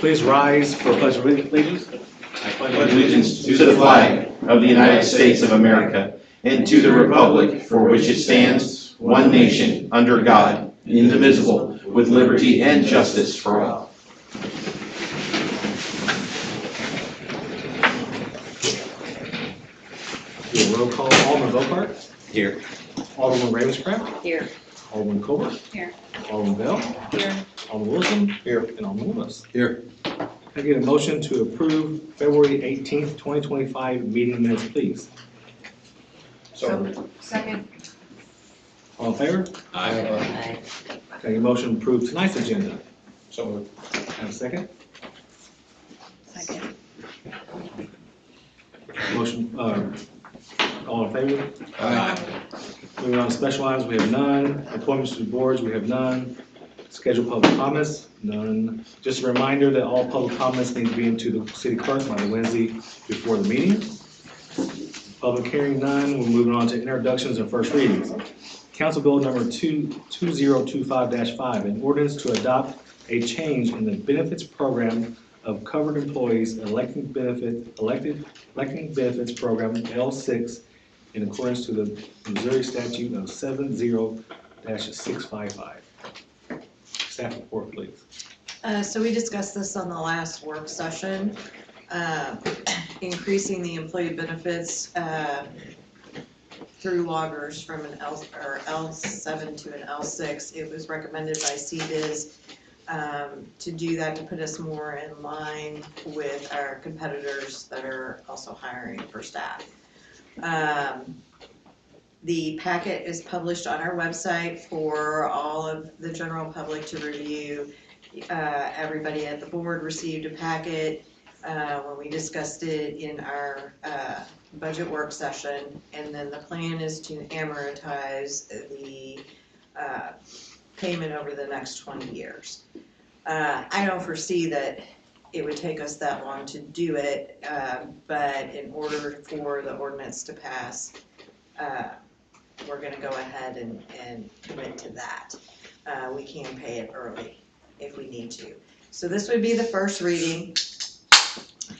Please rise for pledge of allegiance. I pledge allegiance to the flag of the United States of America and to the republic for which it stands, one nation, under God, indivisible, with liberty and justice for all. Do a roll call. Alderman Volkart. Here. Alderman Ravenscraft. Here. Alderman Colbert. Here. Alderman Bell. Here. Alderman Wilson. Here. And Alderman Lewis. Here. Can I get a motion to approve February 18th, 2025 meeting minutes, please? So, second. All in favor? Aye. Can I get a motion to approve tonight's agenda? So moved. Have a second? Second. Motion, all in favor? Aye. Moving on to special items, we have none. Appointments to boards, we have none. Scheduled public comments, none. Just a reminder that all public comments need to be into the city clerk by the Wednesday before the meeting. Public hearing, none. We're moving on to introductions and first readings. Council Bill number 2025-5, an ordinance to adopt a change in the benefits program of covered employees electing benefits program L6 in accordance to the Missouri statute of 70-655. Staff report, please. So we discussed this on the last work session, increasing the employee benefits through loggers from an L7 to an L6. It was recommended by CBIZ to do that to put us more in line with our competitors that are also hiring for staff. The packet is published on our website for all of the general public to review. Everybody at the board received a packet when we discussed it in our budget work session, and then the plan is to amortize the payment over the next 20 years. I don't foresee that it would take us that long to do it, but in order for the ordinance to pass, we're going to go ahead and commit to that. We can pay it early if we need to. So this would be the first reading,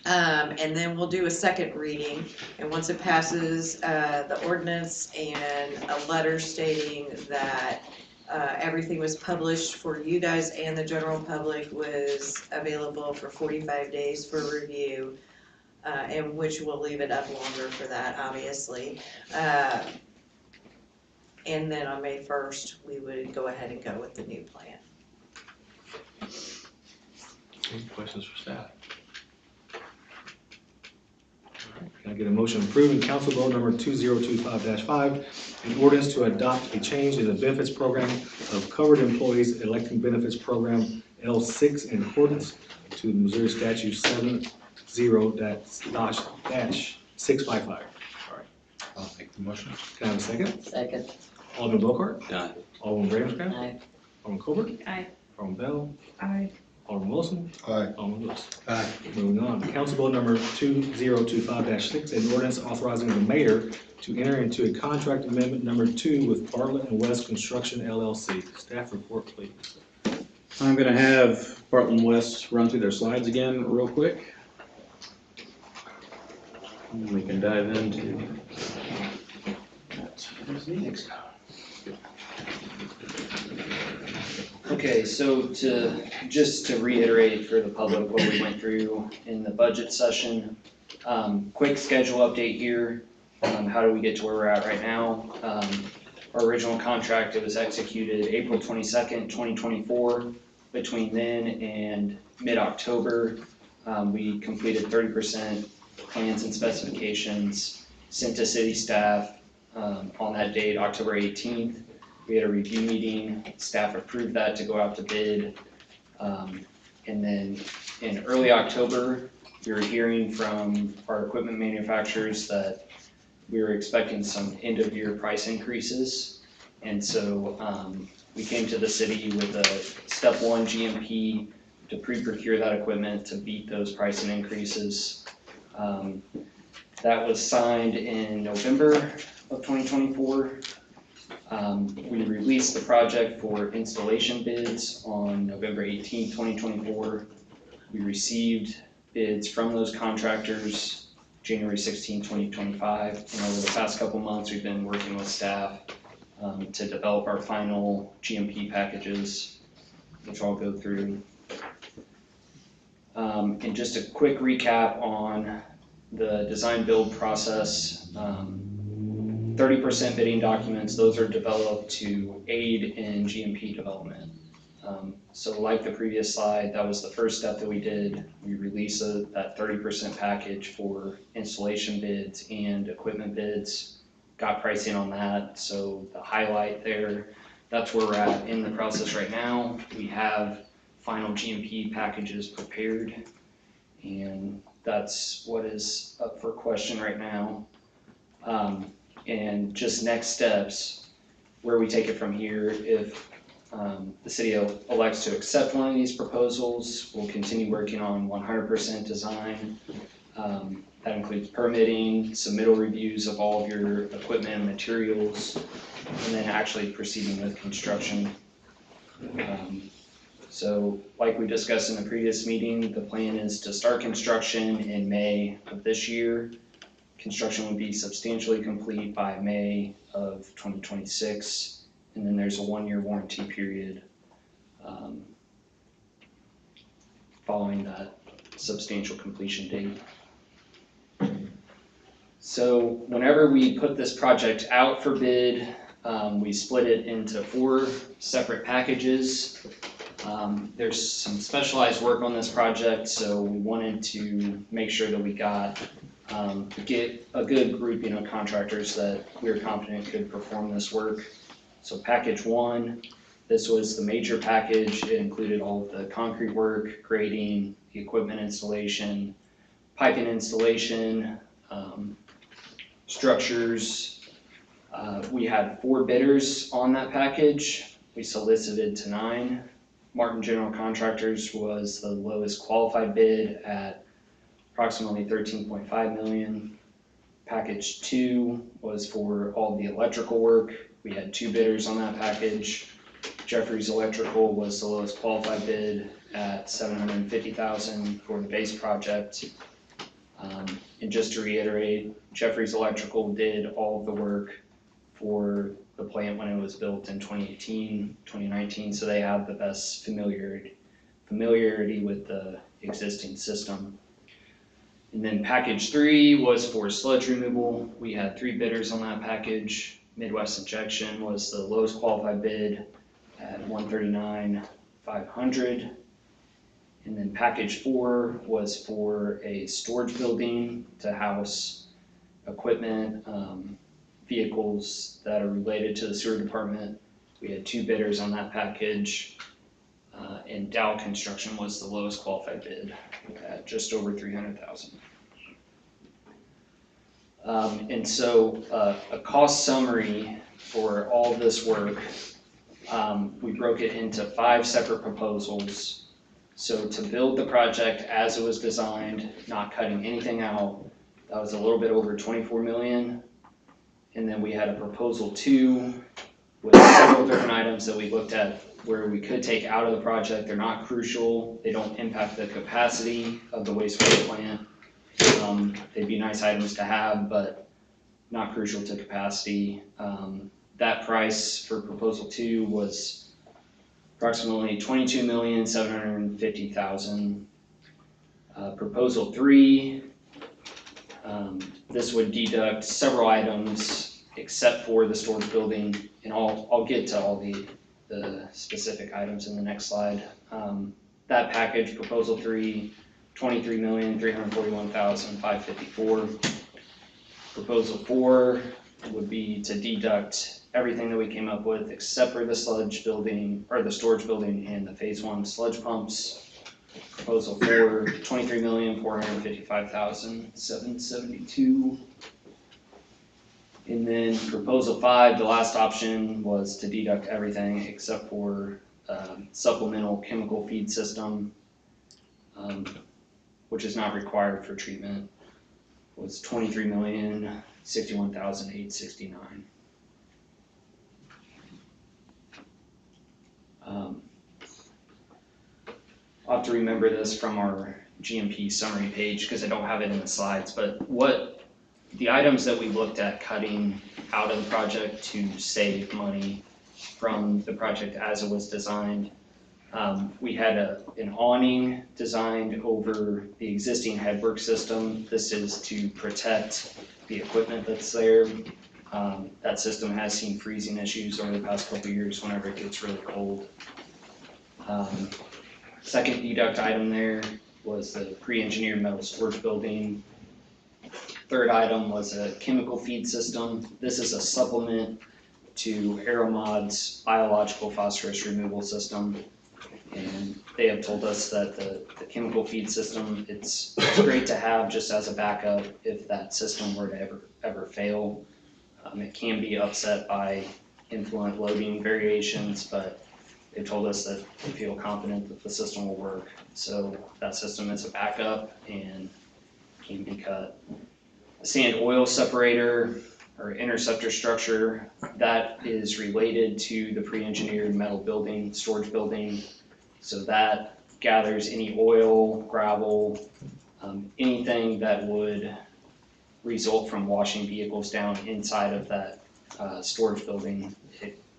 and then we'll do a second reading. And once it passes, the ordinance and a letter stating that everything was published for you guys and the general public was available for 45 days for review, and which will leave it up longer for that, obviously. And then on May 1st, we would go ahead and go with the new plan. Any questions for staff? All right. Can I get a motion approving Council Bill number 2025-5, an ordinance to adopt a change in the benefits program of covered employees electing benefits program L6 in accordance to the Missouri statute 70-655. All right. I'll make the motion. Can I have a second? Second. Alderman Volkart. Aye. Alderman Ravenscraft. Aye. Alderman Colbert. Aye. Alderman Bell. Aye. Alderman Wilson. Aye. Alderman Lewis. Aye. Moving on, Council Bill number 2025-6, an ordinance authorizing the mayor to enter into a contract amendment number 2 with Bartlett and West Construction LLC. Staff report, please. I'm going to have Bartlett and West run through their slides again real quick. And we can dive into that. Okay, so just to reiterate for the public what we went through in the budget session, quick schedule update here. How do we get to where we're at right now? Our original contract, it was executed April 22nd, 2024. Between then and mid-October, we completed 30% plans and specifications sent to city staff on that date, October 18th. We had a review meeting, staff approved that to go out to bid. And then in early October, we were hearing from our equipment manufacturers that we were expecting some end of year price increases. And so we came to the city with a step 1 GMP to pre-procure that equipment to beat those pricing increases. That was signed in November of 2024. We released the project for installation bids on November 18, 2024. We received bids from those contractors January 16, 2025. And over the past couple months, we've been working with staff to develop our final GMP packages, which I'll go through. And just a quick recap on the design build process. 30% bidding documents, those are developed to aid in GMP development. So like the previous slide, that was the first step that we did. We released that 30% package for installation bids and equipment bids, got pricing on that. So the highlight there, that's where we're at in the process right now. We have final GMP packages prepared, and that's what is up for question right now. And just next steps, where we take it from here. If the city elects to accept one of these proposals, we'll continue working on 100% design. That includes permitting, submittal reviews of all of your equipment and materials, and then actually proceeding with construction. So like we discussed in the previous meeting, the plan is to start construction in May of this year. Construction would be substantially complete by May of 2026, and then there's a 1-year warranty period following that substantial completion date. So whenever we put this project out for bid, we split it into 4 separate packages. There's some specialized work on this project, so we wanted to make sure that we get a good grouping of contractors that we're confident could perform this work. So package 1, this was the major package. It included all of the concrete work, grading, the equipment installation, piping installation, structures. We had 4 bidders on that package. We solicited to 9. Martin General Contractors was the lowest qualified bid at approximately $13.5 million. Package 2 was for all the electrical work. We had 2 bidders on that package. Jeffries Electrical was the lowest qualified bid at $750,000 for the base project. And just to reiterate, Jeffries Electrical did all of the work for the plant when it was built in 2018, 2019, so they have the best familiarity with the existing system. And then package 3 was for sludge removal. We had 3 bidders on that package. Midwest Injection was the lowest qualified bid at $139,500. And then package 4 was for a storage building to house equipment, vehicles that are related to the sewer department. We had 2 bidders on that package. And Dow Construction was the lowest qualified bid at just over $300,000. And so a cost summary for all this work, we broke it into 5 separate proposals. So to build the project as it was designed, not cutting anything out, that was a little bit over $24 million. And then we had a proposal 2 with several different items that we looked at where we could take out of the project. They're not crucial. They don't impact the capacity of the wastewater plant. They'd be nice items to have, but not crucial to capacity. That price for proposal 2 was approximately $22,750,000. Proposal 3, this would deduct several items except for the storage building, and I'll get to all the specific items in the next slide. That package, proposal 3, $23,341,554. Proposal 4 would be to deduct everything that we came up with except for the sludge building, or the storage building and the phase 1 sludge pumps. Proposal 4, $23,455,772. And then proposal 5, the last option was to deduct everything except for supplemental chemical feed system, which is not required for treatment, was $23,061,869. I'll have to remember this from our GMP summary page, because I don't have it in the slides, but what the items that we looked at cutting out of the project to save money from the project as it was designed. We had an awning designed over the existing headwork system. This is to protect the equipment that's there. That system has seen freezing issues over the past couple of years whenever it gets really cold. Second deduct item there was the pre-engineered metal storage building. Third item was a chemical feed system. This is a supplement to Aeromod's biological phosphorus removal system. And they have told us that the chemical feed system, it's great to have just as a backup if that system were to ever fail. It can be upset by influent loading variations, but they told us that they feel confident that the system will work. So that system is a backup and can be cut. The sand oil separator or interceptor structure, that is related to the pre-engineered metal building, storage building. So that gathers any oil, gravel, anything that would result from washing vehicles down inside of that storage building.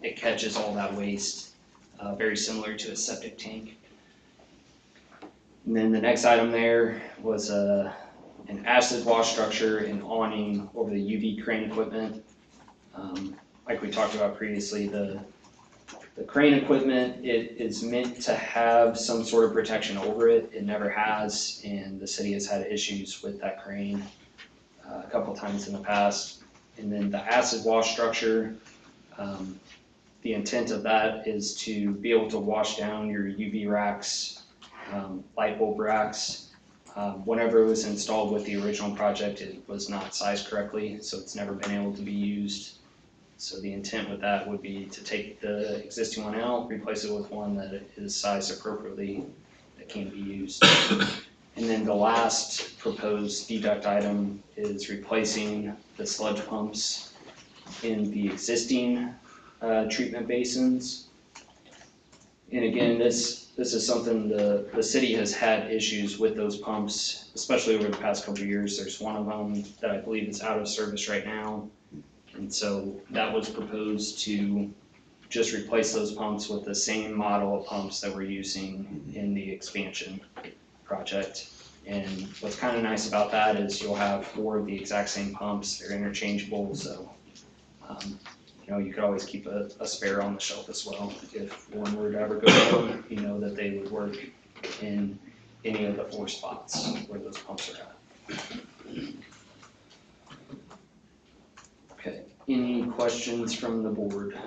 It catches all that waste, very similar to a septic tank. And then the next item there was an acid wash structure and awning over the UV crane equipment. Like we talked about previously, the crane equipment, it is meant to have some sort of protection over it. It never has, and the city has had issues with that crane a couple times in the past. And then the acid wash structure, the intent of that is to be able to wash down your UV racks, light bulb racks. Whenever it was installed with the original project, it was not sized correctly, so it's never been able to be used. So the intent with that would be to take the existing one out, replace it with one that is sized appropriately that can be used. And then the last proposed deduct item is replacing the sludge pumps in the existing treatment basins. And again, this is something the city has had issues with those pumps, especially over the past couple of years. There's one of them that I believe is out of service right now. And so that was proposed to just replace those pumps with the same model of pumps that we're using in the expansion project. And what's kind of nice about that is you'll have 4 of the exact same pumps. They're interchangeable, so you could always keep a spare on the shelf as well. If one were to ever go down, you know that they would work in any of the 4 spots where those pumps are at. Okay, any questions from the board?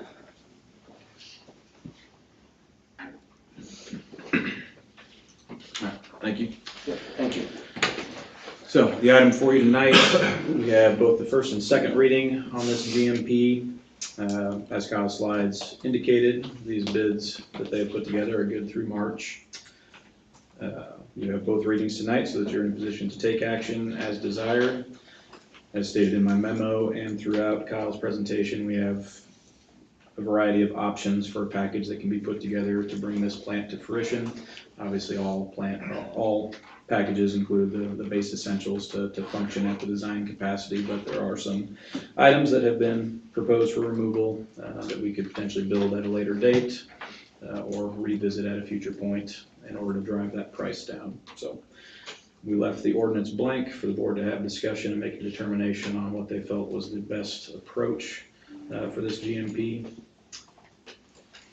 Thank you. Yeah, thank you. So the item for you tonight, we have both the first and second reading on this GMP. As Kyle's slides indicated, these bids that they have put together are good through March. You have both readings tonight so that you're in a position to take action as desired. As stated in my memo and throughout Kyle's presentation, we have a variety of options for a package that can be put together to bring this plant to fruition. Obviously, all packages include the base essentials to function at the design capacity, but there are some items that have been proposed for removal that we could potentially build at a later date or revisit at a future point in order to drive that price down. So we left the ordinance blank for the board to have discussion and make a determination on what they felt was the best approach for this GMP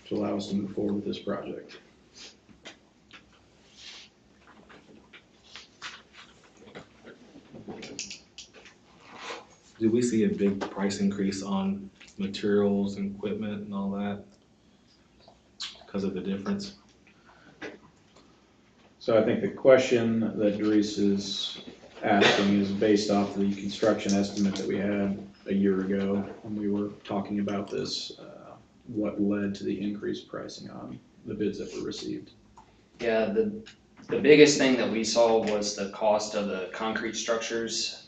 to allow us to move forward with this project. Do we see a big price increase on materials and equipment and all that because of the difference? So I think the question that Dries is asking is based off the construction estimate that we had a year ago when we were talking about this, what led to the increased pricing on the bids that were received. Yeah, the biggest thing that we saw was the cost of the concrete structures.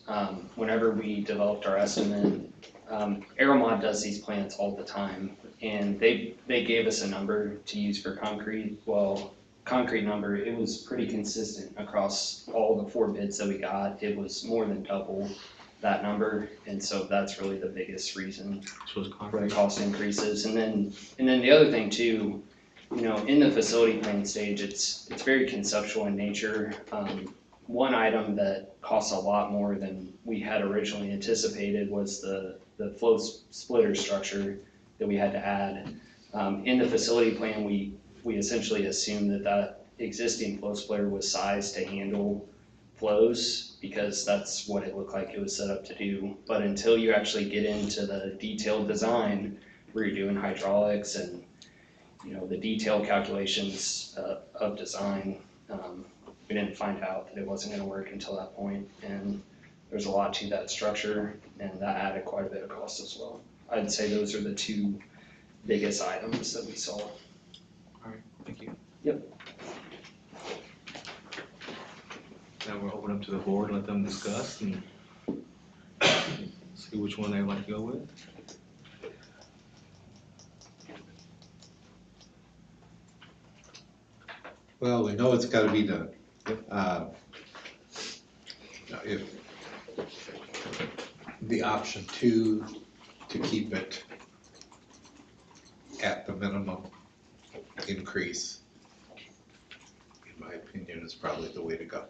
Whenever we developed our estimate, Aeromod does these plants all the time, and they gave us a number to use for concrete. Well, concrete number, it was pretty consistent across all the 4 bids that we got. It was more than double that number, and so that's really the biggest reason So it's for the concrete. cost increases. And then the other thing too, you know, in the facility plan stage, it's very conceptual in nature. One item that costs a lot more than we had originally anticipated was the flow splitter structure that we had to add. In the facility plan, we essentially assumed that existing flow splitter was sized to handle flows because that's what it looked like it was set up to do. But until you actually get into the detailed design where you're doing hydraulics and, you know, the detailed calculations of design, we didn't find out that it wasn't gonna work until that point. And there's a lot to that structure, and that added quite a bit of cost as well. I'd say those are the 2 biggest items that we saw. Thank you. Yep. Now we'll open up to the board, let them discuss and see which one they'd like to go with. Well, we know it's gotta be done. If the option 2, to keep it at the minimum increase, in my opinion, is probably the way to go.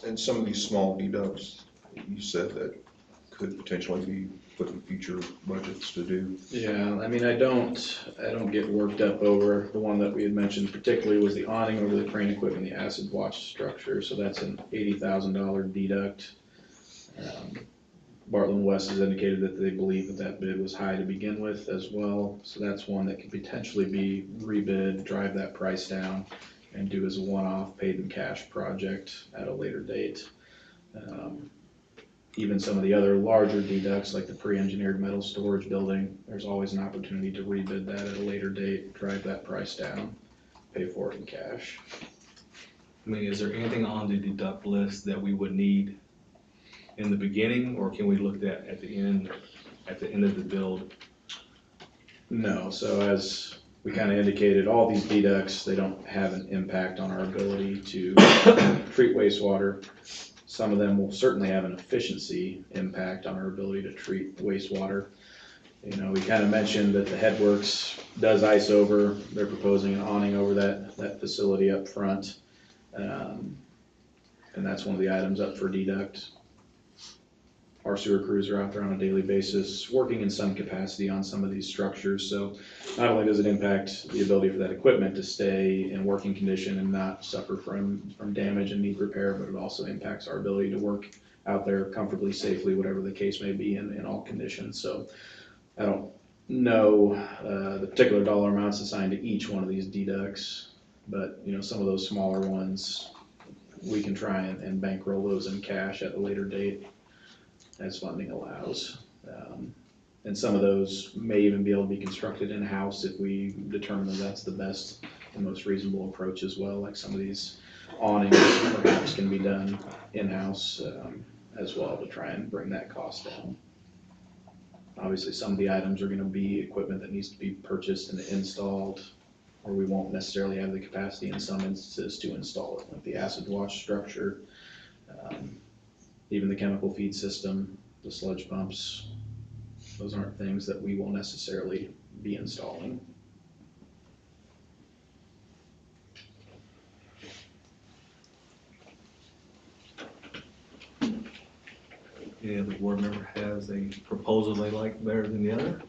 And some of these small deducts, you said that could potentially be put in future budgets to do. Yeah, I mean, I don't get worked up over the one that we had mentioned particularly was the awning over the crane equipment, the acid wash structure, so that's an $80,000 deduct. Bartlett West has indicated that they believe that bid was high to begin with as well, so that's one that could potentially be rebid, drive that price down, and do as a one-off paid in cash project at a later date. Even some of the other larger deducts like the pre-engineered metal storage building, there's always an opportunity to rebid that at a later date, drive that price down, pay for it in cash. I mean, is there anything on the deduct list that we would need in the beginning, or can we look at the end of the build? No, so as we kind of indicated, all these deducts, they don't have an impact on our ability to treat wastewater. Some of them will certainly have an efficiency impact on our ability to treat wastewater. You know, we kind of mentioned that the Headworks does ice over, they're proposing an awning over that facility up front. And that's one of the items up for deduct. Our sewer crews are out there on a daily basis, working in some capacity on some of these structures, so not only does it impact the ability for that equipment to stay in working condition and not suffer from damage and need repair, but it also impacts our ability to work out there comfortably, safely, whatever the case may be in all conditions. So I don't know the particular dollar amounts assigned to each one of these deducts, but you know, some of those smaller ones, we can try and bankroll those in cash at a later date as funding allows. And some of those may even be able to be constructed in-house if we determine that that's the best and most reasonable approach as well. Like some of these awnings perhaps can be done in-house as well to try and bring that cost down. Obviously, some of the items are gonna be equipment that needs to be purchased and installed, or we won't necessarily have the capacity in some instances to install it, like the acid wash structure, even the chemical feed system, the sludge pumps. Those aren't things that we will necessarily be installing. Any other board member has a proposal they like better than the other?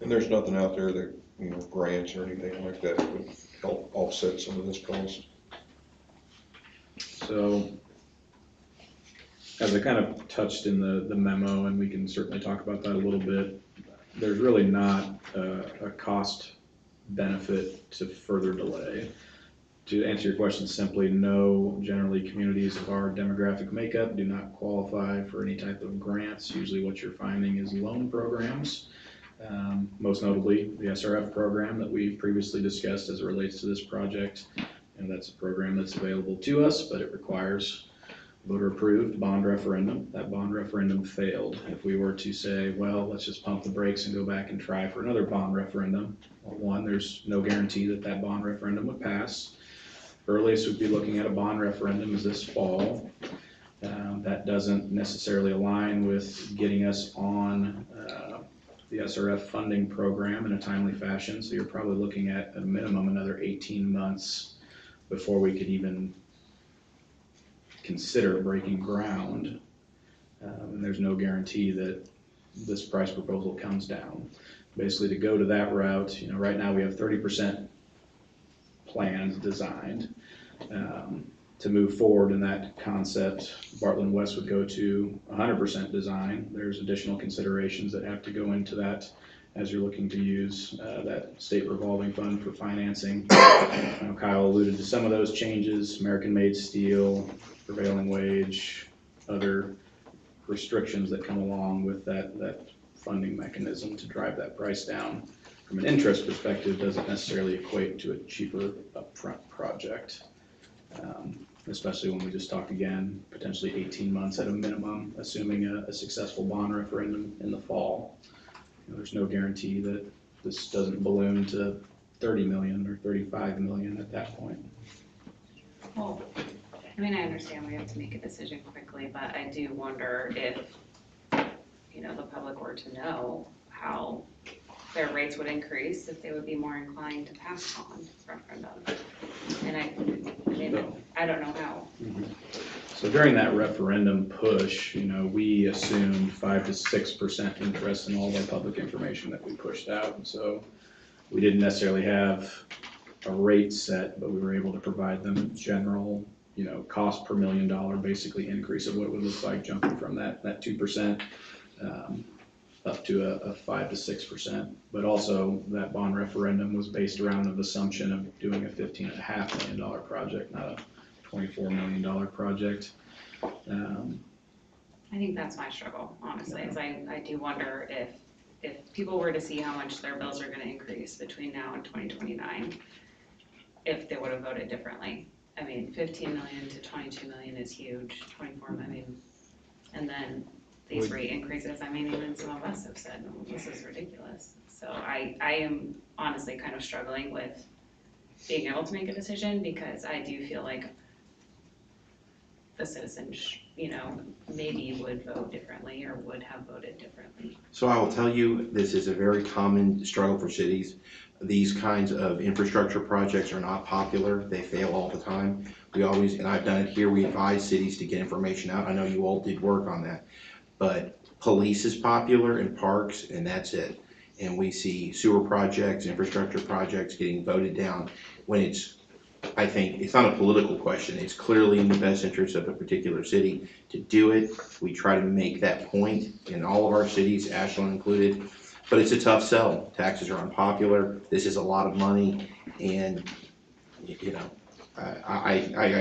And there's nothing out there that, you know, grants or anything like that would help offset some of this cost. So, as I kind of touched in the memo, and we can certainly talk about that a little bit, there's really not a cost benefit to further delay. To answer your question simply, no, generally communities of our demographic makeup do not qualify for any type of grants. Usually what you're finding is loan programs. Most notably, the SRF program that we've previously discussed as it relates to this project. And that's a program that's available to us, but it requires voter-approved bond referendum. That bond referendum failed. If we were to say, well, let's just pump the brakes and go back and try for another bond referendum, well, one, there's no guarantee that that bond referendum would pass. Earliest we'd be looking at a bond referendum is this fall. That doesn't necessarily align with getting us on the SRF funding program in a timely fashion, so you're probably looking at a minimum another 18 months before we could even consider breaking ground. And there's no guarantee that this price proposal comes down. Basically, to go to that route, right now we have 30% plans designed. To move forward in that concept, Bartlett West would go to 100% design. There's additional considerations that have to go into that as you're looking to use that state revolving fund for financing. Kyle alluded to some of those changes: American-made steel, prevailing wage, other restrictions that come along with that funding mechanism to drive that price down. From an interest perspective, doesn't necessarily equate to a cheaper upfront project. Especially when we just talk again, potentially 18 months at a minimum, assuming a successful bond referendum in the fall. There's no guarantee that this doesn't balloon to 30 million or 35 million at that point. Well, I mean, I understand we have to make a decision quickly, but I do wonder if, the public were to know how their rates would increase, if they would be more inclined to pass on referendum. And I don't know how. So during that referendum push, we assumed 5 to 6% interest in all of our public information that we pushed out. And so we didn't necessarily have a rate set, but we were able to provide them a general, cost per $1 million basically increase of what it would look like jumping from that 2% up to a 5 to 6%. But also that bond referendum was based around an assumption of doing a $15.5 million project, not a $24 million project. I think that's my struggle, honestly, is I do wonder if people were to see how much their bills are gonna increase between now and 2029, if they would have voted differently. I mean, 15 million to 22 million is huge, 24 million, and then these rate increases, even some of us have said, oh, this is ridiculous. So I am honestly kind of struggling with being able to make a decision, because I do feel like the citizens, maybe would vote differently or would have voted differently. So I will tell you, this is a very common struggle for cities. These kinds of infrastructure projects are not popular. They fail all the time. We always, and I've done it here, we advise cities to get information out. I know you all did work on that. But police is popular and parks, and that's it. And we see sewer projects, infrastructure projects getting voted down when I think it's not a political question. It's clearly in the best interest of a particular city to do it. We try to make that point in all of our cities, Ashland included, but it's a tough sell. Taxes are unpopular. This is a lot of money, and I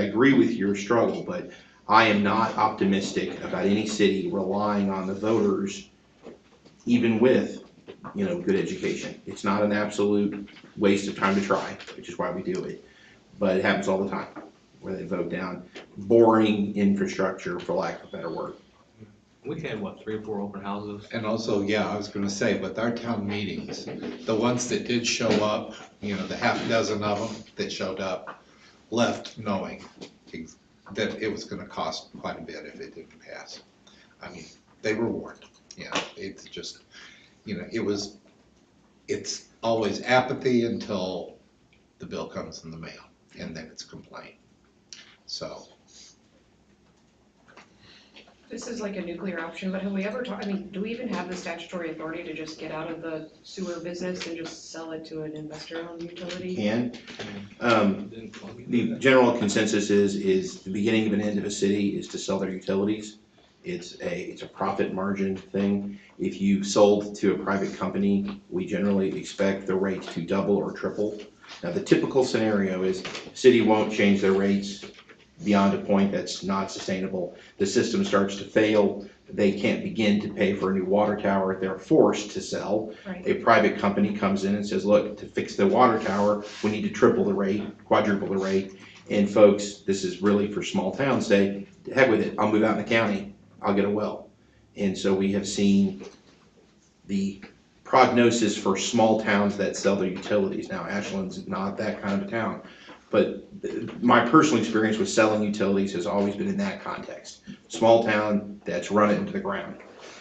agree with your struggle, but I am not optimistic about any city relying on the voters, even with, good education. It's not an absolute waste of time to try, which is why we do it. But it happens all the time, where they vote down boring infrastructure, for lack of a better word. We had, 3 or 4 open houses? And also, I was gonna say, with our town meetings, the ones that did show up, the half dozen of them that showed up, left knowing that it was gonna cost quite a bit if it didn't pass. They were warned. It's just, it's always apathy until the bill comes in the mail, and then it's complaint. So. This is like a nuclear option, but have we ever do we even have the statutory authority to just get out of the sewer business and just sell it to an investor-owned utility? And the general consensus is the beginning of an end of a city is to sell their utilities. It's a profit margin thing. If you sold to a private company, we generally expect the rate to double or triple. Now, the typical scenario is city won't change their rates beyond a point that's not sustainable. The system starts to fail. They can't begin to pay for a new water tower. They're forced to sell. Right. A private company comes in and says, look, to fix the water tower, we need to triple the rate, quadruple the rate. And folks, this is really for small towns, say, to heck with it, I'll move out in the county, I'll get a well. And so we have seen the prognosis for small towns that sell their utilities. Now, Ashland's not that kind of a town, but my personal experience with selling utilities has always been in that context. Small town that's run it into the ground.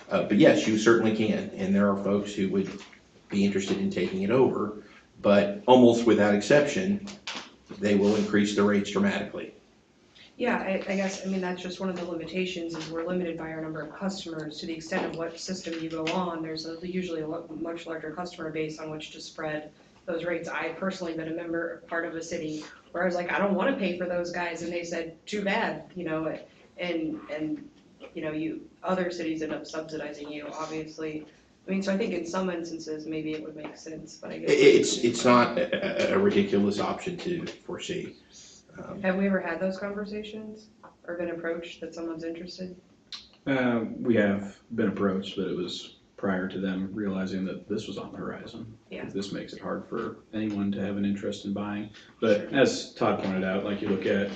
But yes, you certainly can, and there are folks who would be interested in taking it over, but almost without exception, they will increase the rates dramatically. Yeah, I guess, I mean, that's just one of the limitations, is we're limited by our number of customers. To the extent of what system you go on, there's usually a much larger customer base on which to spread those rates. I personally been a member, part of a city where I was like, I don't wanna pay for those guys, and they said, too bad, you know, and, you know, other cities end up subsidizing you, obviously. I mean, so I think in some instances, maybe it would make sense, but I guess. It's not a ridiculous option to foresee. Have we ever had those conversations, or been approached that someone's interested? We have been approached, but it was prior to them realizing that this was on the horizon. Yeah. This makes it hard for anyone to have an interest in buying. But as Todd pointed out, like you look at,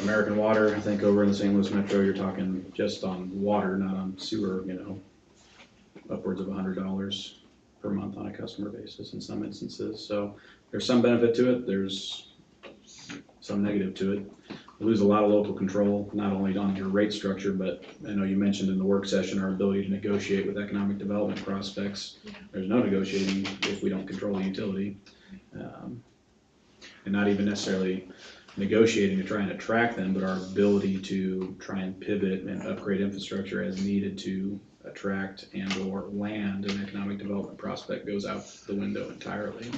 American Water, I think over in the St. Louis Metro, you're talking just on water, not on sewer, you know, upwards of $100 per month on a customer basis in some instances. So there's some benefit to it, there's some negative to it. You lose a lot of local control, not only on your rate structure, but I know you mentioned in the work session our ability to negotiate with economic development prospects. There's no negotiating if we don't control the utility. And not even necessarily negotiating to try and attract them, but our ability to try and pivot and upgrade infrastructure as needed to attract and or land an economic development prospect goes out the window entirely.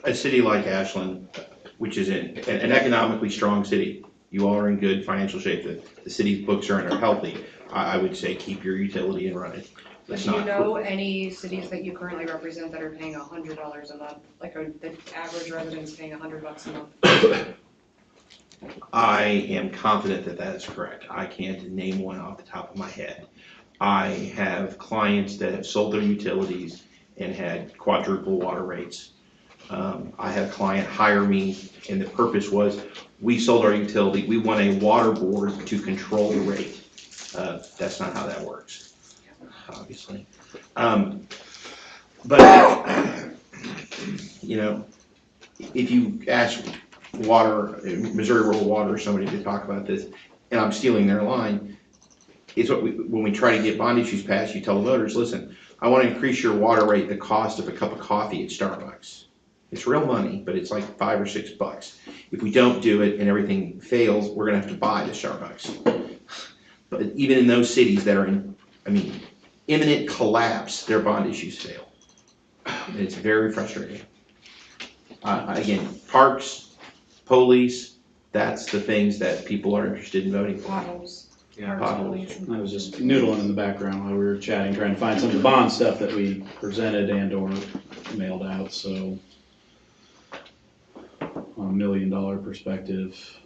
A city like Ashland, which is an economically strong city, you all are in good financial shape, the city's books are healthy, I would say keep your utility and run it. But do you know any cities that you currently represent that are paying $100 a month, like the average resident's paying $100 a month? I am confident that that is correct. I can't name one off the top of my head. I have clients that have sold their utilities and had quadruple water rates. I had a client hire me, and the purpose was, we sold our utility, we want a water board to control the rate. That's not how that works, obviously. But, you know, if you ask Missouri Rural Water or somebody to talk about this, and I'm stealing their line, it's when we try to get bond issues passed, you tell the voters, listen, I want to increase your water rate the cost of a cup of coffee at Starbucks. It's real money, but it's like $5 or $6. If we don't do it and everything fails, we're gonna have to buy the Starbucks. But even in those cities that are in, imminent collapse, their bond issues fail. And it's very frustrating. Again, parks, police, that's the things that people are interested in voting for. Potholes. Yeah, potholes. I was just noodling in the background while we were chatting, trying to find some of the bond stuff that we presented and or mailed out, so. On $1 million perspective,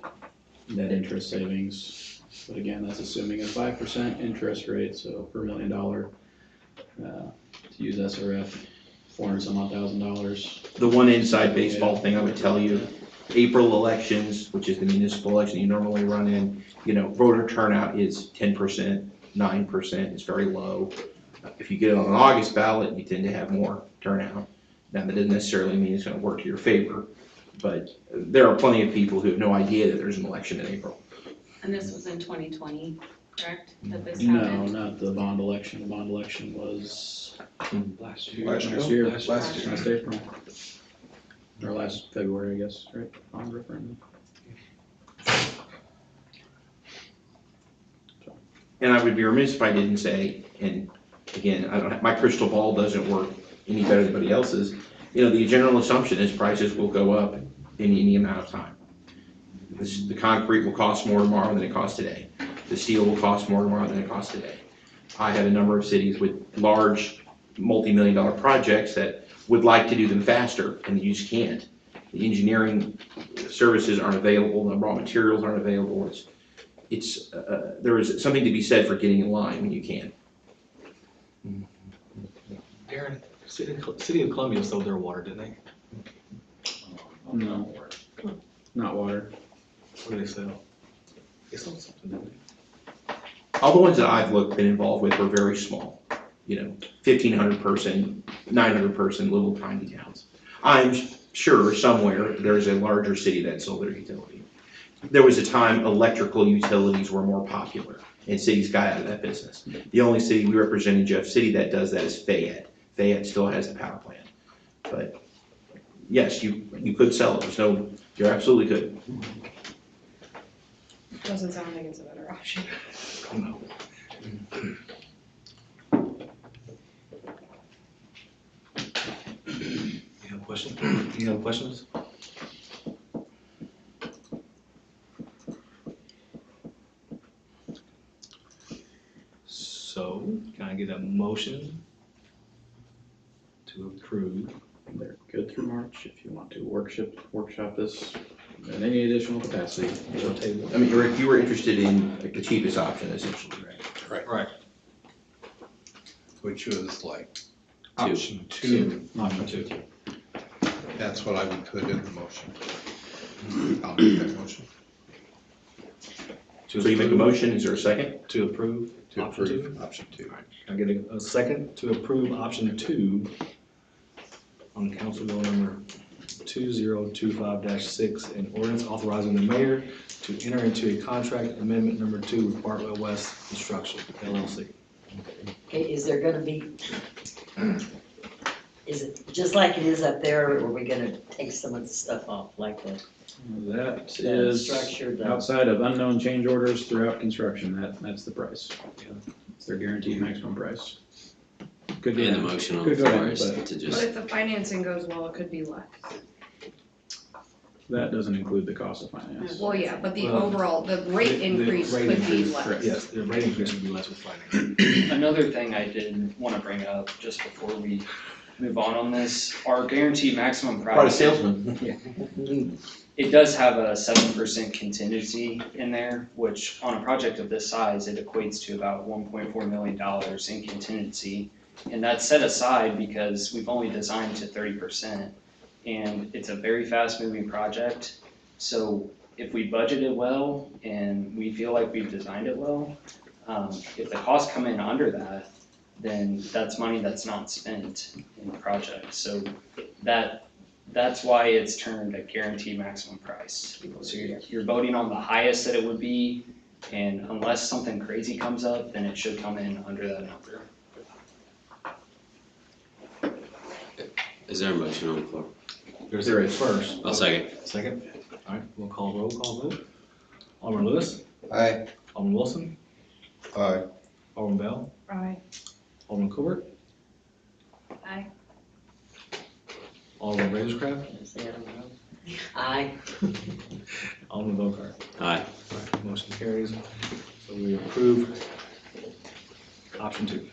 net interest savings, but again, that's assuming a 5% interest rate, so per $1 million, to use SRF, $400,000. The one inside baseball thing I would tell you, April elections, which is the municipal election you normally run in, voter turnout is 10%, 9%, it's very low. If you get it on an August ballot, you tend to have more turnout. Now, that doesn't necessarily mean it's gonna work to your favor, but there are plenty of people who have no idea that there's an election in April. And this was in 2020, correct, that this No, happened? not the bond election. The bond election was last year. last April. Or last February, I guess, right? Bond referendum. And I would be remiss if I didn't say, and again, my crystal ball doesn't work any better than anybody else's. The general assumption is prices will go up in any amount of time. The concrete will cost more tomorrow than it costs today. The steel will cost more tomorrow than it costs today. I have a number of cities with large multi-million-dollar projects that would like to do them faster, and you just can't. The engineering services aren't available, the raw materials aren't available. There is something to be said for getting in line when you can. Darren, City of Columbia sold their water, didn't they? No, not water. What did they sell? They sold something, didn't they? All the ones that I've been involved with were very small, 1,500 person, 900 person, little tiny towns. I'm sure somewhere there's a larger city that sold their utility. There was a time electrical utilities were more popular, and cities got out of that business. The only city we represent in Jeff City that does that is Fayette. Fayette still has the power plant. But yes, you could sell it. You're absolutely good. Doesn't sound like it's a better option. No. You have a question? Any other questions? So, can I get a motion to approve? They're good through March if you want to workshop this in any additional capacity. Or table? I mean, you were interested in like the cheapest option essentially, right? Right. Which was like Two. option two. Option two. That's what I would put in the motion. I'll make that motion. To So you make a approve- motion, is there a second? To approve To option two? approve option two. Can I get a second to approve option two on Council Bill number 2025-6, an ordinance authorizing the mayor to enter into a contract amendment number 2 with Bartlett West Construction LLC. Okay, is there gonna be, is it just like it is up there, or are we gonna take some of the stuff off, like That the is structure, the, outside of unknown change orders throughout construction, that's the price. It's their guaranteed maximum price. Could go And the down. motion on the Could go floor down, is but to But just, if the financing goes well, it could be less. that doesn't include the cost of finance. Well, yeah, but the Well, overall, the rate the increase rate could be increase, less. Yes, the rate increase would be less with finance. Another thing I did wanna bring up, just before we move on this, our guaranteed maximum price. Quite a salesman. It does have a 7% contingency in there, which on a project of this size, it equates to about $1.4 million in contingency. And that's set aside because we've only designed to 30%, and it's a very fast-moving project. So if we budget it well and we feel like we've designed it well, if the costs come in under that, then that's money that's not spent in the project. So that's why it's termed a guaranteed maximum price. So you're voting on the highest that it would be, and unless something crazy comes up, then it should come in under that number. is there a motion on the floor? There's There a is. first. I'll second. Second. All right, we'll call roll call vote. Alderman Lewis, Aye. Alderman Wilson, Aye. Alderman Bell, Aye. Alderman Corbett, Aye. Alderman Raisecraft, aye, Alderman Bocart. Aye. All right, motion carries. So we approve option two.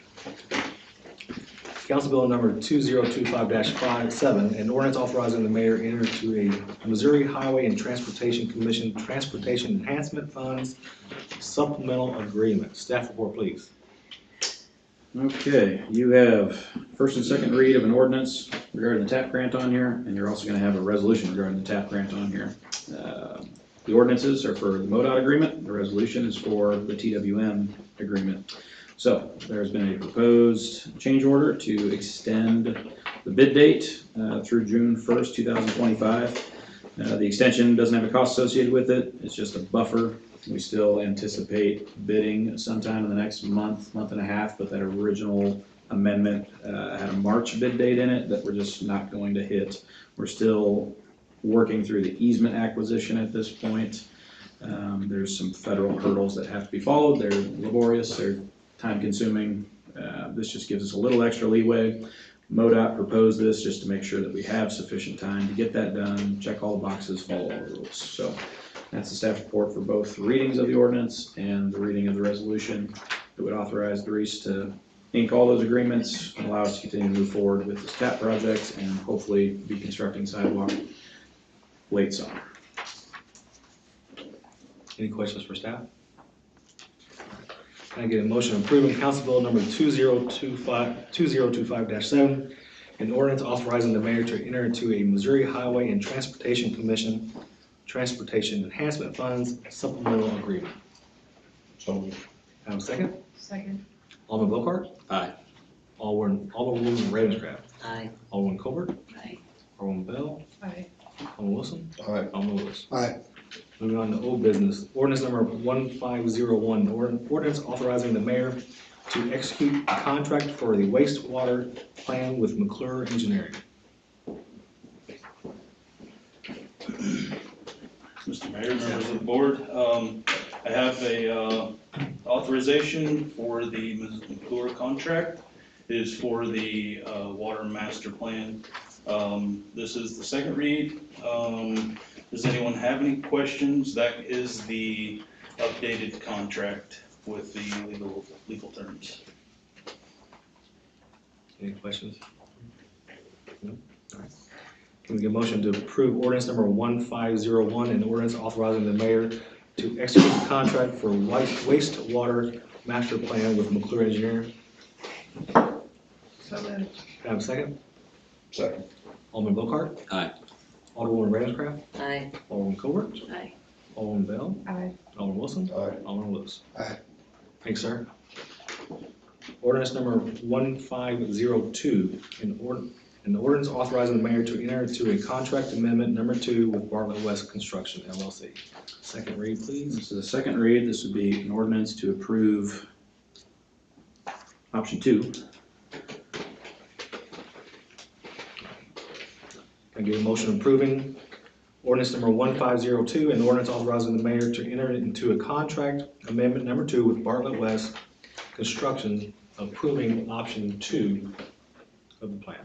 Council Bill number 2025-57, an ordinance authorizing the mayor enter into a Missouri Highway and Transportation Commission Transportation Enhancement Funds supplemental agreement. Staff report, please. Okay, you have first and second read of an ordinance regarding the TAP grant on here, and you're also gonna have a resolution regarding the TAP grant on here. The ordinances are for the MoDOT agreement, the resolution is for the TWM agreement. So, there's been a proposed change order to extend the bid date through June 1st, 2025. The extension doesn't have a cost associated with it, it's just a buffer. We still anticipate bidding sometime in the next month and a half, but that original amendment had a March bid date in it that we're just not going to hit. We're still working through the easement acquisition at this point. There's some federal hurdles that have to be followed, they're laborious, they're time consuming. This just gives us a little extra leeway. MoDOT proposed this just to make sure that we have sufficient time to get that done, check all the boxes, follow all the rules. So that's the staff report for both readings of the ordinance and the reading of the resolution that would authorize Reese to ink all those agreements, allow us to continue to move forward with this TAP project and hopefully be constructing sidewalk late summer. Any questions for staff? Can I get a motion approving Council Bill number 2025-7, an ordinance authorizing the mayor to enter into a Missouri Highway and Transportation Commission Transportation Enhancement Funds supplemental agreement? So, Have a second? Second. Alderman Bocart? Aye. Alderwoman Ravenscraft? Aye. Alderman Colbert? Aye. Alderman Bell? Aye. Alderman Wilson? aye, Alderman Lewis? Aye. Moving on to old business, ordinance number 1501, ordinance authorizing the mayor to execute a contract for the wastewater plan with McClure Engineering. Mr. Mayor, members of the board, I have a authorization for the McClure contract. It is for the water master plan. This is the second read. Does anyone have any questions? That is the updated contract with the legal terms. Any questions? No? All right. Can we get a motion to approve ordinance number 1501, an ordinance authorizing the mayor to execute a contract for wastewater master plan with McClure Engineering? So moved. Can I have a second? second, Alderman Bocart? Aye. Alderwoman Ravenscraft? Aye. Alderman Colbert? Aye. Alderman Bell? Aye. Alderman Wilson? aye, Alderman Lewis? Aye. Thanks, sir. Ordinance number 1502, an ordinance authorizing the mayor to enter into a contract amendment number 2 with Bartlett West Construction LLC. Second read, please. This is the second read. This would be an ordinance to approve option 2. Can I get a motion approving ordinance number 1502, an ordinance authorizing the mayor to enter into a contract amendment number 2 with Bartlett West Construction, approving option 2 of the plan?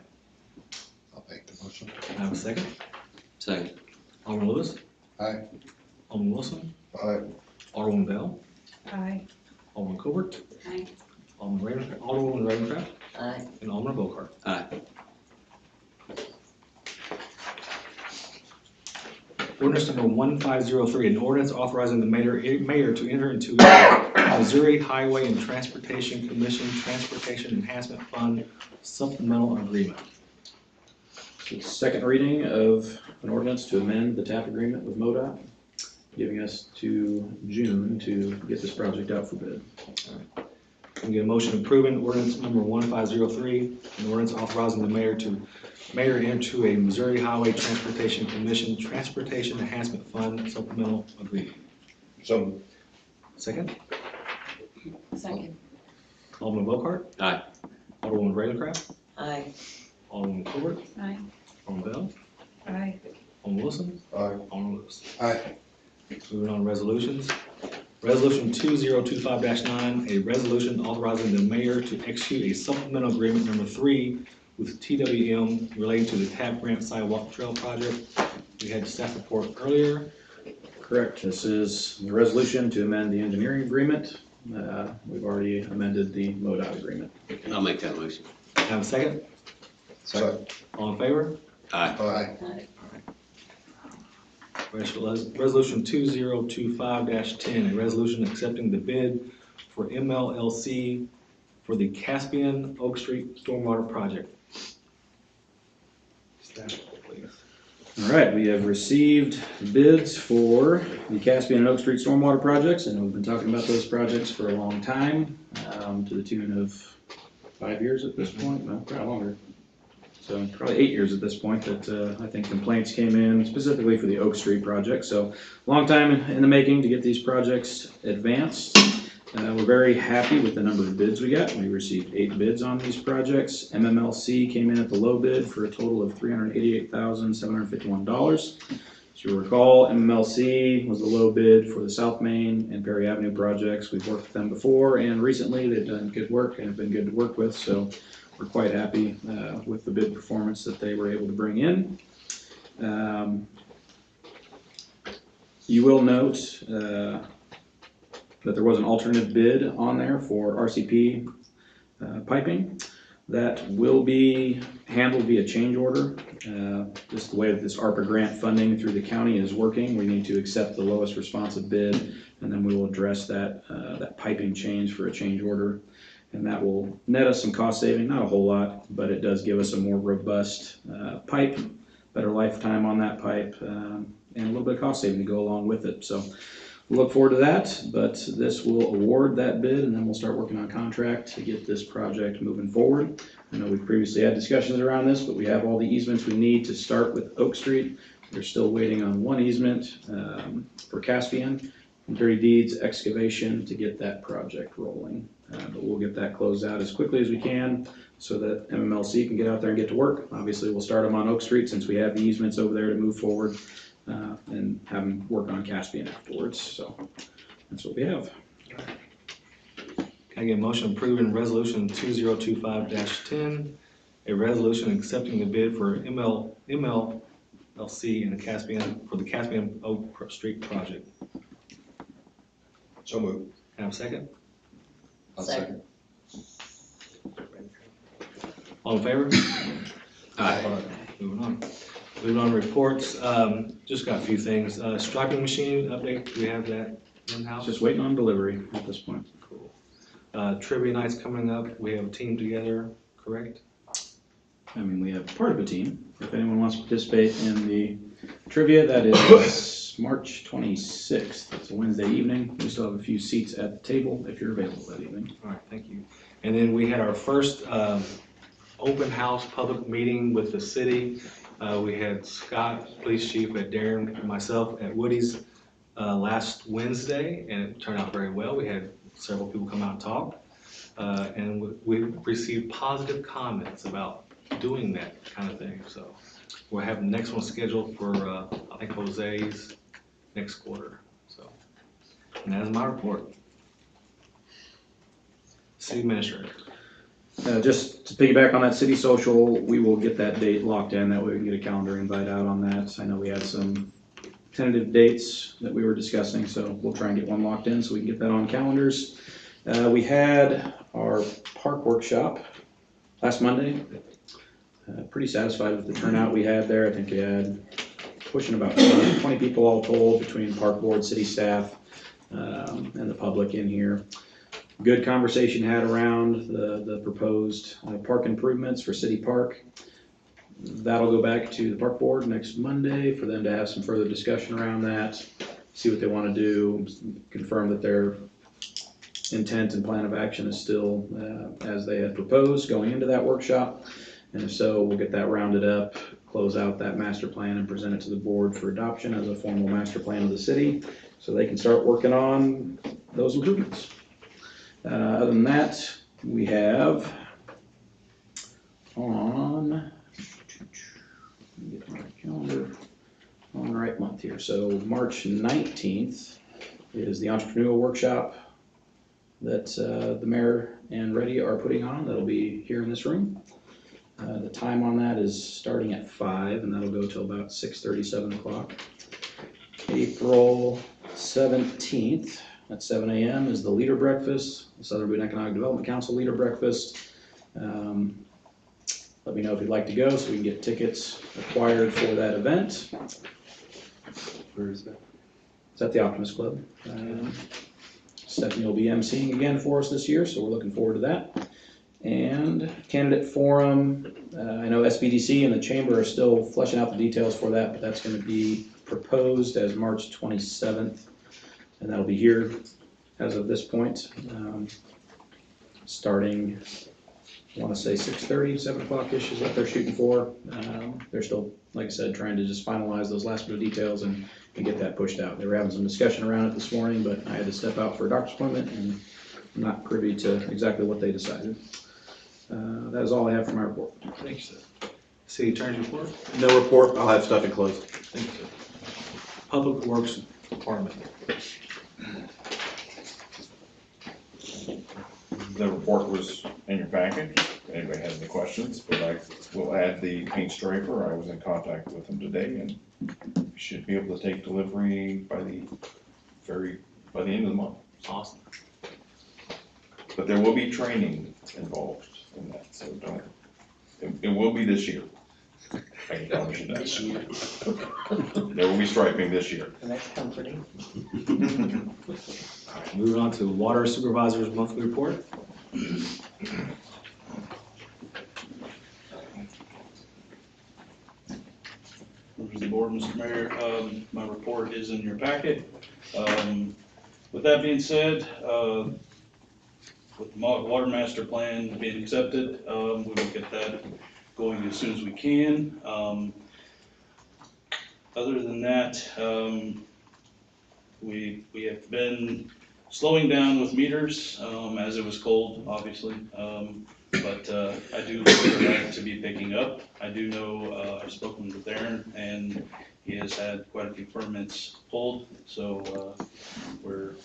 I'll make the motion. Can I have a second? Second. Alderman Lewis? Aye. Alderman Wilson? aye, Alderman Bell? Aye. Alderman Colbert? Aye. Alderwoman Ravenscraft? Aye. And Alderman Bocart? Aye. Ordinance number 1503, an ordinance authorizing the mayor to enter into a Missouri Highway and Transportation Commission Transportation Enhancement Fund supplemental agreement. The second reading of an ordinance to amend the TAP agreement with MoDOT, giving us to June to get this project out for bid. Can we get a motion approving ordinance number 1503, an ordinance authorizing the mayor into a Missouri Highway Transportation Commission Transportation Enhancement Fund supplemental agreement? so, Second, Second. Alderman Bocart? Aye. Alderwoman Ravenscraft? Aye. Alderman Colbert? Aye. Alderman Bell? Aye. Alderman Wilson? aye, Alderman Lewis? Aye. Moving on to resolutions. Resolution 2025-9, a resolution authorizing the mayor to execute a supplemental agreement number 3 with TWM relating to the TAP Grant Sidewalk Trail Project. We had staff report earlier. Correct. This is the resolution to amend the engineering agreement. We've already amended the MoDOT agreement. I'll make that motion. Have a second? second, All in favor? Aye. aye, Resolution 2025-10, a resolution accepting the bid for MLLC for the Caspian Oak Street Stormwater Project. Staff, please. All right, we have received bids for the Caspian and Oak Street stormwater projects, and we've been talking about those projects for a long time, to the tune of 5 years at this point, no, probably longer. So probably 8 years at this point that I think complaints came in specifically for the Oak Street project. So long time in the making to get these projects advanced. We're very happy with the number of bids we got. We received 8 bids on these projects. MMLC came in at the low bid for a total of $388,751. As you recall, MMLC was the low bid for the South Main and Perry Avenue projects. We've worked with them before, and recently they've done good work and have been good to work with. So we're quite happy with the bid performance that they were able to bring in. You will note that there was an alternate bid on there for RCP piping. That will be handled via change order. Just the way that this ARPA grant funding through the county is working, we need to accept the lowest responsive bid, and then we will address that, that piping change for a change order. And that will net us some cost saving, not a whole lot, but it does give us a more robust pipe, better lifetime on that pipe, and a little bit of cost saving to go along with it. So we'll look forward to that, but this will award that bid, and then we'll start working on contract to get this project moving forward. I know we've previously had discussions around this, but we have all the easements we need to start with Oak Street. We're still waiting on one easement for Caspian, and Dirty Deeds excavation to get that project rolling. But we'll get that closed out as quickly as we can so that MMLC can get out there and get to work. Obviously, we'll start them on Oak Street since we have the easements over there to move forward, and have them work on Caspian afterwards. So that's what we have. Can I get a motion approving resolution 2025-10, a resolution accepting the bid for MLLC and the Caspian, for the Caspian Oak Street project? So moved. Can I have a second? I'll Second. All in favor? Aye. Moving on. Moving on to reports, just got a few things. Striping machine update, do we have that in-house? Just waiting on delivery at this point. Cool. Trivia night's coming up, we have a team together, correct? I mean, we have part of a team. If anyone wants to participate in the trivia, that is March 26th. It's a Wednesday evening. We still have a few seats at the table if you're available that evening. All right, thank you. And then we had our first open house public meeting with the city. We had Scott, police chief, at Darren, and myself at Woody's last Wednesday, and it turned out very well. We had several people come out and talk, and we received positive comments about doing that kind of thing. So we'll have the next one scheduled for, I think, Jose's next quarter. So, and that is my report. City administrator. Just to piggyback on that city social, we will get that date locked in. That way we can get a calendar invite out on that. I know we had some tentative dates that we were discussing, so we'll try and get one locked in so we can get that on calendars. We had our park workshop last Monday. Pretty satisfied with the turnout we had there. I think we had pushing about 20 people all told between park board, city staff, and the public in here. Good conversation had around the proposed park improvements for City Park. That'll go back to the park board next Monday for them to have some further discussion around that, see what they want to do, confirm that their intent and plan of action is still as they had proposed going into that workshop. And if so, we'll get that rounded up, close out that master plan, and present it to the board for adoption as a formal master plan of the city so they can start working on those improvements. Other than that, we have on, get my calendar on the right month here. So March 19th is the entrepreneurial workshop that the mayor and Reddy are putting on. That'll be here in this room. The time on that is starting at 5, and that'll go till about 6:30, 7 o'clock. April 17th at 7 a.m. is the leader breakfast, the Southern Boone Economic Development Council leader breakfast. Let me know if you'd like to go so we can get tickets acquired for that event. Where is that? It's at the Optimist Club. Stephanie will be emceeing again for us this year, so we're looking forward to that. And candidate forum, I know SBDC and the chamber are still fleshing out the details for that, but that's going to be proposed as March 27th, and that'll be here as of this point, starting, I want to say 6:30, 7 o'clock-ish is what they're shooting for. They're still, like I said, trying to just finalize those last bit of details and get that pushed out. They were having some discussion around it this morning, but I had to step out for a doctor's appointment, and I'm not privy to exactly what they decided. That is all I have for my report. Thank you, sir. City Attorney's report. No report, I'll have stuff in close. Thank you, sir. Public Works Department. The report was in your package. If anybody has any questions, but I will add the paint striper. I was in contact with him today, and we should be able to take delivery by the end of the month. Awesome. But there will be training involved in that, so don't, it will be this year. I can promise you that. This year, There will be striping this year. that's comforting. All right, moving on to Water Supervisor's Monthly Report. Members of the board, Mr. Mayor, my report is in your packet. With that being said, with the water master plan being accepted, we will get that going as soon as we can. Other than that, we have been slowing down with meters, as it was cold, obviously. But I do look for that to be picking up. I do know, I've spoken with Aaron, and he has had quite a few permits pulled, so we're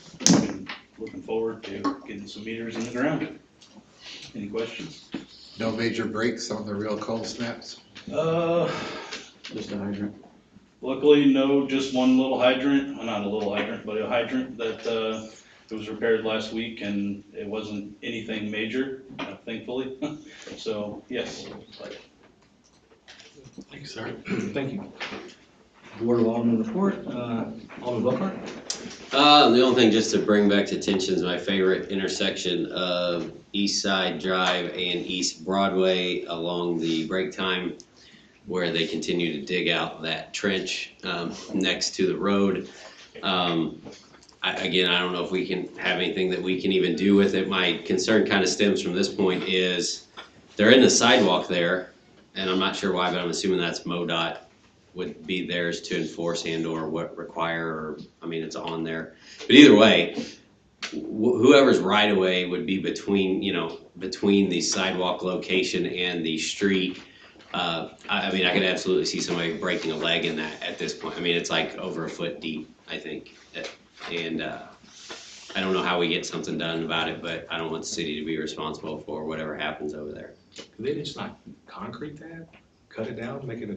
looking forward to getting some meters in the ground. Any questions? No major breaks on the real cold snaps? Just a hydrant. Luckily, no, just one little hydrant, well, not a little hydrant, but a hydrant that it was repaired last week, and it wasn't anything major, thankfully. So, yes. Thank you, sir. Thank you. Board of Aldermen report, Alderman Lockhart? The only thing just to bring back to attention is my favorite intersection of East Side Drive and East Broadway along the break time, where they continue to dig out that trench next to the road. Again, I don't know if we can have anything that we can even do with it. My concern kind of stems from this point is they're in the sidewalk there, and I'm not sure why, but I'm assuming that's MoDOT would be theirs to enforce and or what require, or, I mean, it's on there. But either way, whoever's right of way would be between, between the sidewalk location and the street. I mean, I could absolutely see somebody breaking a leg in that at this point. I mean, it's like over a foot deep, I think. And I don't know how we get something done about it, but I don't want the city to be responsible for whatever happens over there. Could they just not concrete that, cut it down, make it a?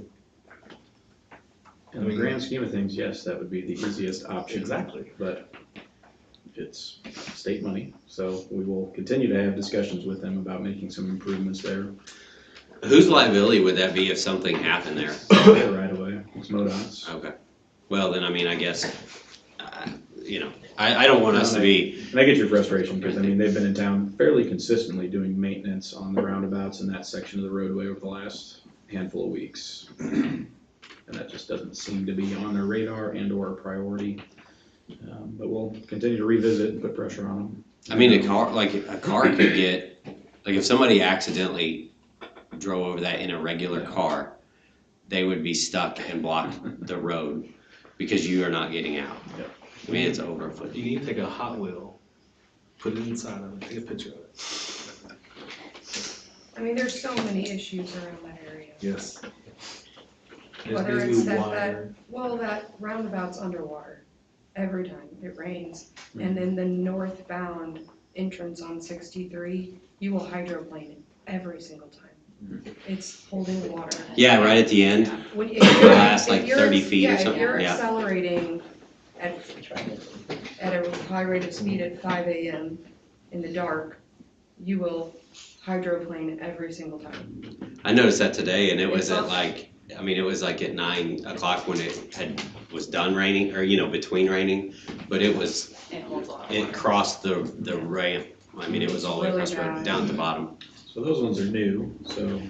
In the grand scheme of things, yes, that would be the easiest option. Exactly. But it's state money, so we will continue to have discussions with them about making some improvements there. Whose liability would that be if something happened there? Right away, it's MoDOT's. Okay. Well, then, I mean, I guess, I don't want us to be. And I get your frustration, because I mean, they've been in town fairly consistently doing maintenance on the roundabouts in that section of the roadway over the last handful of weeks. And that just doesn't seem to be on their radar and or a priority. But we'll continue to revisit and put pressure on them. I mean, a car could get, like if somebody accidentally drove over that in a regular car, they would be stuck and block the road because you are not getting out. Yep. I mean, it's over a foot. You need to take a Hot Wheel, put it inside of it, take a picture of it. I mean, there's so many issues around that area. Yes. It Whether needs to it's be that, wider. that roundabout's underwater every time it rains. And then the northbound entrance on 63, you will hydroplane it every single time. It's holding water. Yeah, right at the end. When, The last like 30 feet or If something, you're yeah. accelerating at a high rate of speed at 5 a.m. in the dark, you will hydroplane every single time. I noticed that today, and it was It's at all- it was like at 9 o'clock when it was done raining, or, between raining, but it holds a lot of it water. crossed the ramp. I mean, it was all the way Really across the road, bad. down at the bottom. So those ones are new, so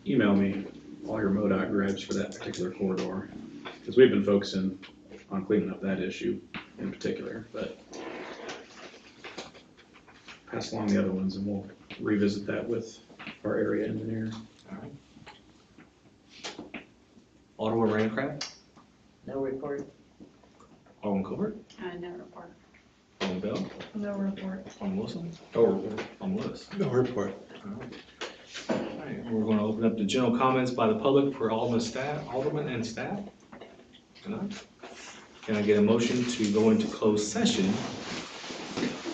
email me all your MoDOT gripes for that particular corridor. Because we've been focusing on cleaning up that issue in particular, but pass along the other ones and we'll revisit that with our area engineer. Alderman Rancraft, No report? Alderman Covert, No report. Alderman Bell, No report. Alderman Wilson, No report. Alderman Lewis. No report. All right, we're going to open up the general comments by the public for aldermen and staff. None? Can I get a motion to go into closed session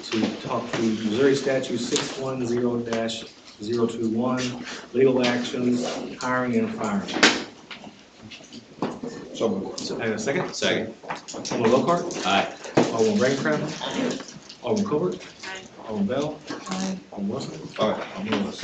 to talk to Missouri Statute 610-021, legal actions, hiring and firing? So moved. So, I have a second? Second. Alderman Lockhart, Aye. Alderman Rancraft, Alderman Covert, Alderman Bell. Aye. Alderman Wilson. All right. Alderman Lewis.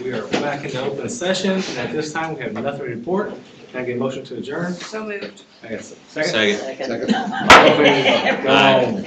we are back in the open session, and at this time, we have nothing to report. Can I get a motion to adjourn? So moved. I guess, second? Second. Second. All in favor? Go home.